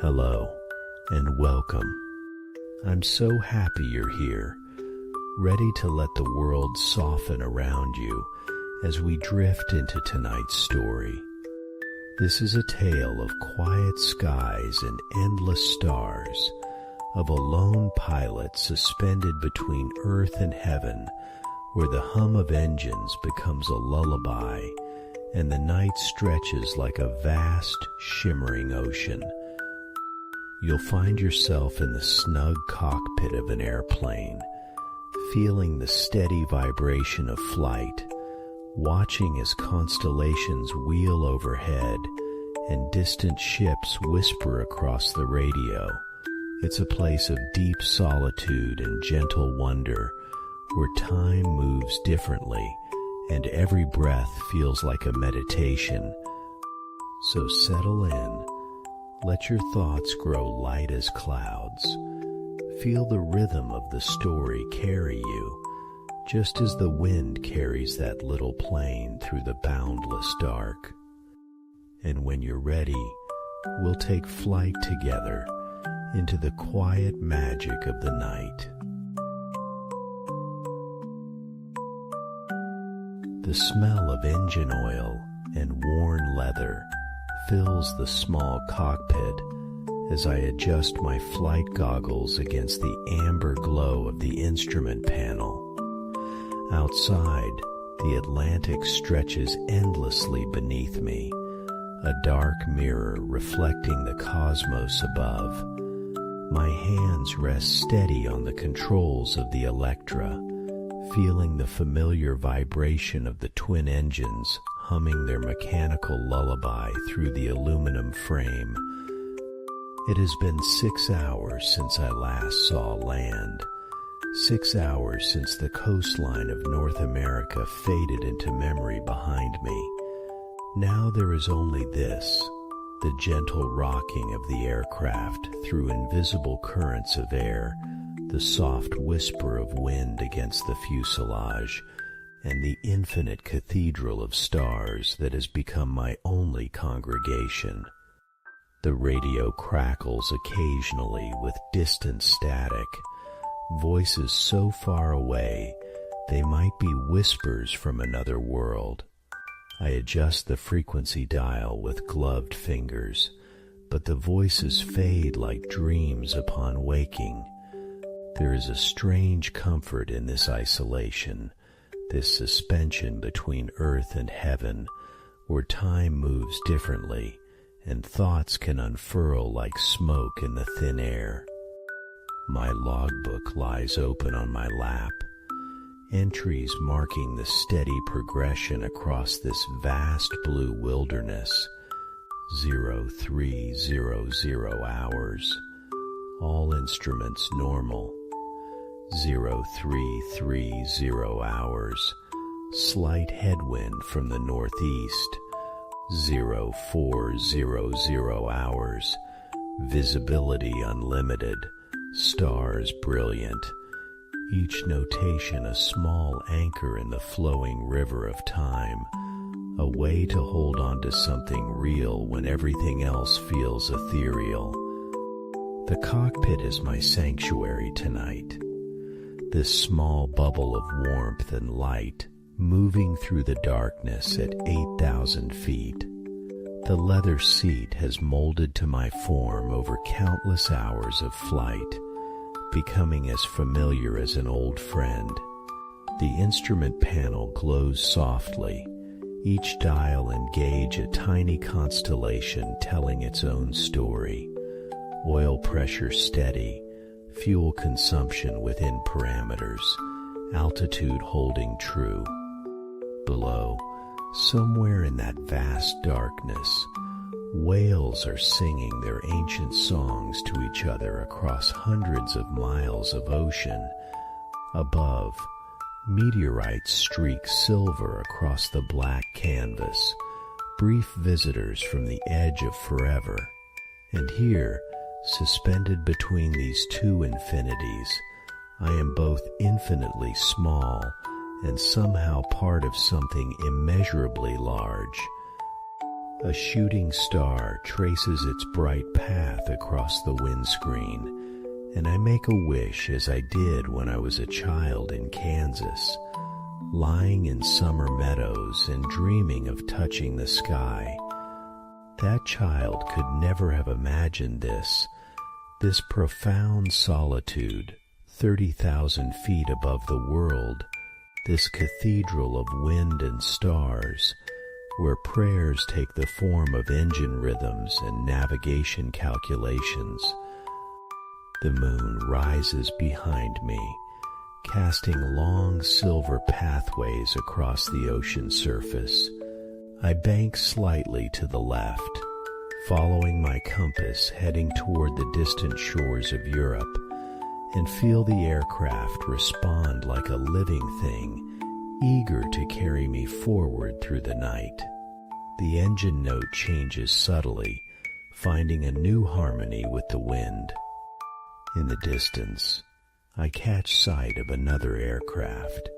Hello, and welcome. I'm so happy you're here, ready to let the world soften around you as we drift into tonight's story. This is a tale of quiet skies and endless stars, of a lone pilot suspended between earth and heaven, where the hum of engines becomes a lullaby and the night stretches like a vast, shimmering ocean. You'll find yourself in the snug cockpit of an airplane, feeling the steady vibration of flight, watching as constellations wheel overhead and distant ships whisper across the radio. It's a place of deep solitude and gentle wonder, where time moves differently and every breath feels like a meditation. So settle in. Let your thoughts grow light as clouds. Feel the rhythm of the story carry you, just as the wind carries that little plane through the boundless dark. And when you're ready, we'll take flight together into the quiet magic of the night. The smell of engine oil and worn leather fills the small cockpit as I adjust my flight goggles against the amber glow of the instrument panel. Outside, the Atlantic stretches endlessly beneath me, a dark mirror reflecting the cosmos above. My hands rest steady on the controls of the Electra, feeling the familiar vibration of the twin engines humming their mechanical lullaby through the aluminum frame. It has been 6 hours since I last saw land. 6 hours since the coastline of North America faded into memory behind me. Now there is only this, the gentle rocking of the aircraft through invisible currents of air, the soft whisper of wind against the fuselage, and the infinite cathedral of stars that has become my only congregation. The radio crackles occasionally with distant static, voices so far away they might be whispers from another world. I adjust the frequency dial with gloved fingers, but the voices fade like dreams upon waking. There is a strange comfort in this isolation, this suspension between earth and heaven, where time moves differently and thoughts can unfurl like smoke in the thin air. My logbook lies open on my lap, entries marking the steady progression across this vast blue wilderness. 0300 hours. All instruments normal. 0330 hours. Slight headwind from the northeast. 0400 hours. Visibility unlimited. Stars brilliant. Each notation a small anchor in the flowing river of time, a way to hold on to something real when everything else feels ethereal. The cockpit is my sanctuary tonight. This small bubble of warmth and light moving through the darkness at 8,000 feet. The leather seat has molded to my form over countless hours of flight, becoming as familiar as an old friend. The instrument panel glows softly, each dial and gauge a tiny constellation telling its own story. Oil pressure steady, fuel consumption within parameters, altitude holding true. Below, somewhere in that vast darkness, whales are singing their ancient songs to each other across hundreds of miles of ocean. Above, meteorites streak silver across the black canvas, brief visitors from the edge of forever. And here, suspended between these two infinities, I am both infinitely small and somehow part of something immeasurably large. A shooting star traces its bright path across the windscreen, and I make a wish as I did when I was a child in Kansas, lying in summer meadows and dreaming of touching the sky. That child could never have imagined this profound solitude, 30,000 feet above the world, this cathedral of wind and stars, where prayers take the form of engine rhythms and navigation calculations. The moon rises behind me, casting long silver pathways across the ocean surface. I bank slightly to the left, following my compass heading toward the distant shores of Europe, and feel the aircraft respond like a living thing, eager to carry me forward through the night. The engine note changes subtly, finding a new harmony with the wind. In the distance, I catch sight of another aircraft,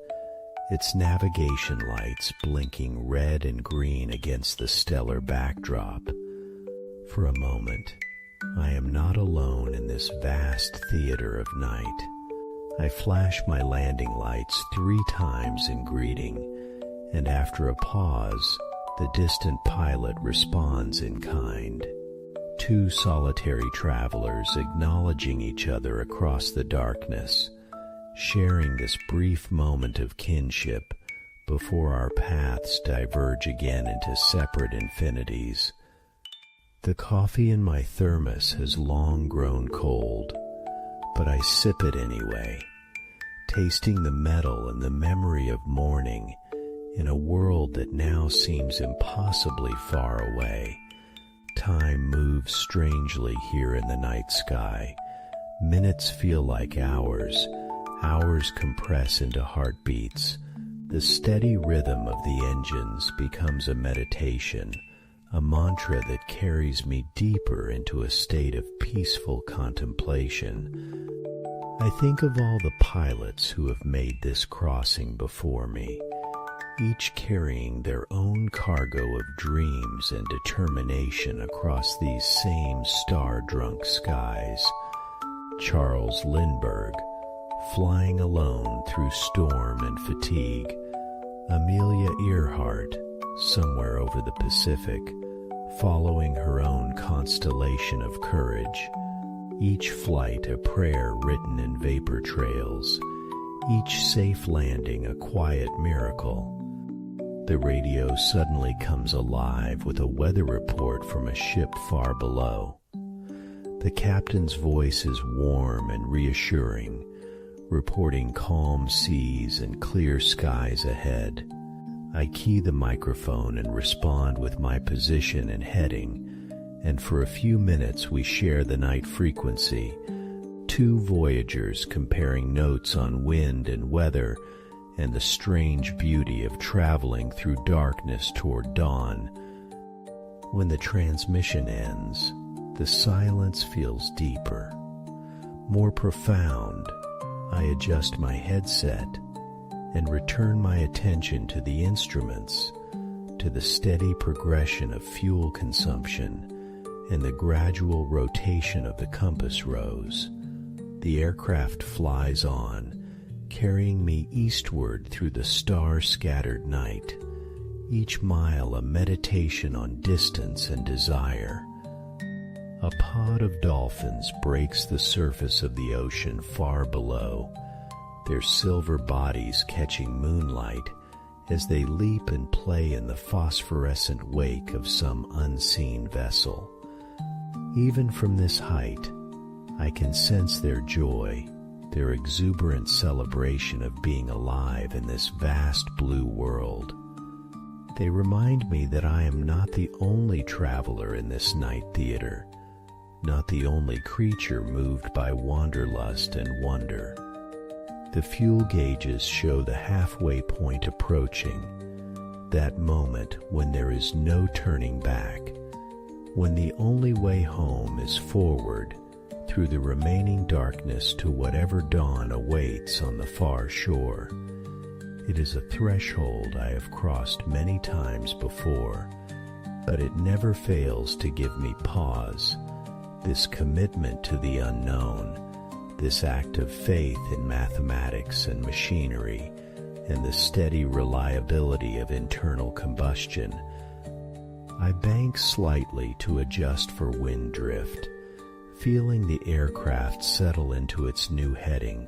its navigation lights blinking red and green against the stellar backdrop. For a moment, I am not alone in this vast theater of night. I flash my landing lights 3 times in greeting, and after a pause, the distant pilot responds in kind. 2 solitary travelers acknowledging each other across the darkness, sharing this brief moment of kinship before our paths diverge again into separate infinities. The coffee in my thermos has long grown cold, but I sip it anyway, tasting the metal and the memory of morning in a world that now seems impossibly far away. Time moves strangely here in the night sky. Minutes feel like hours. Hours compress into heartbeats. The steady rhythm of the engines becomes a meditation, a mantra that carries me deeper into a state of peaceful contemplation. I think of all the pilots who have made this crossing before me, each carrying their own cargo of dreams and determination across these same star-drunk skies. Charles Lindbergh, flying alone through storm and fatigue. Amelia Earhart, somewhere over the Pacific, following her own constellation of courage. Each flight a prayer written in vapor trails, each safe landing a quiet miracle. The radio suddenly comes alive with a weather report from a ship far below. The captain's voice is warm and reassuring, reporting calm seas and clear skies ahead. I key the microphone and respond with my position and heading, and for a few minutes we share the night frequency, 2 voyagers comparing notes on wind and weather and the strange beauty of traveling through darkness toward dawn. When the transmission ends, the silence feels deeper, more profound. I adjust my headset and return my attention to the instruments, to the steady progression of fuel consumption and the gradual rotation of the compass rose. The aircraft flies on, carrying me eastward through the star-scattered night, each mile a meditation on distance and desire. A pod of dolphins breaks the surface of the ocean far below, their silver bodies catching moonlight as they leap and play in the phosphorescent wake of some unseen vessel. Even from this height, I can sense their joy, their exuberant celebration of being alive in this vast blue world. They remind me that I am not the only traveler in this night theater, not the only creature moved by wanderlust and wonder. The fuel gauges show the halfway point approaching, that moment when there is no turning back, when the only way home is forward through the remaining darkness to whatever dawn awaits on the far shore. It is a threshold I have crossed many times before, but it never fails to give me pause, this commitment to the unknown, this act of faith in mathematics and machinery, and the steady reliability of internal combustion. I bank slightly to adjust for wind drift, feeling the aircraft settle into its new heading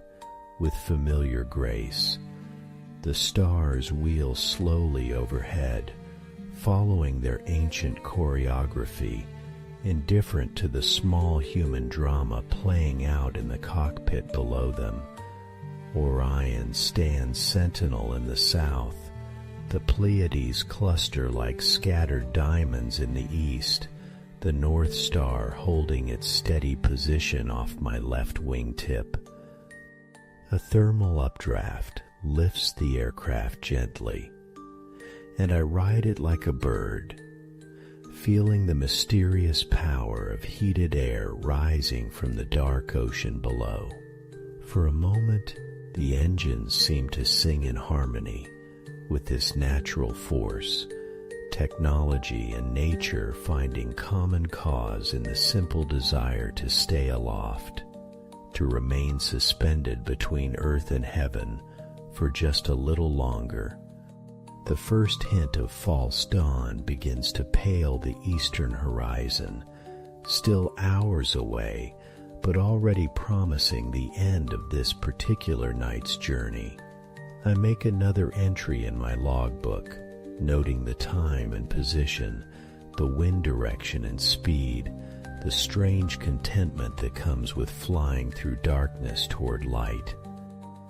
with familiar grace. The stars wheel slowly overhead, following their ancient choreography, indifferent to the small human drama playing out in the cockpit below them. Orion stands sentinel in the south. The Pleiades cluster like scattered diamonds in the east, the North Star holding its steady position off my left wingtip. A thermal updraft lifts the aircraft gently, and I ride it like a bird, feeling the mysterious power of heated air rising from the dark ocean below. For a moment, the engines seem to sing in harmony with this natural force, technology and nature finding common cause in the simple desire to stay aloft, to remain suspended between earth and heaven for just a little longer. The first hint of false dawn begins to pale the eastern horizon, still hours away, but already promising the end of this particular night's journey. I make another entry in my logbook, noting the time and position, the wind direction and speed, the strange contentment that comes with flying through darkness toward light.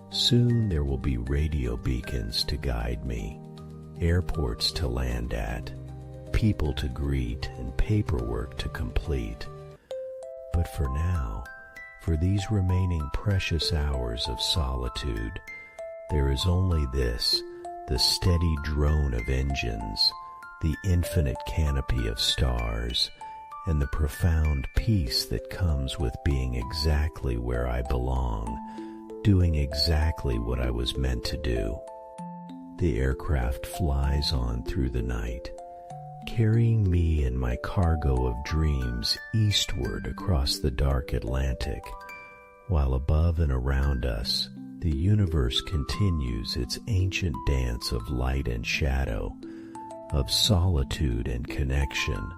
Soon there will be radio beacons to guide me, airports to land at, people to greet, and paperwork to complete. But for now, for these remaining precious hours of solitude, there is only this, the steady drone of engines, the infinite canopy of stars, and the profound peace that comes with being exactly where I belong, doing exactly what I was meant to do. The aircraft flies on through the night, carrying me and my cargo of dreams eastward across the dark Atlantic, while above and around us, the universe continues its ancient dance of light and shadow, of solitude and connection,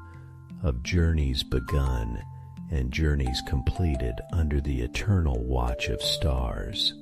of journeys begun and journeys completed under the eternal watch of stars.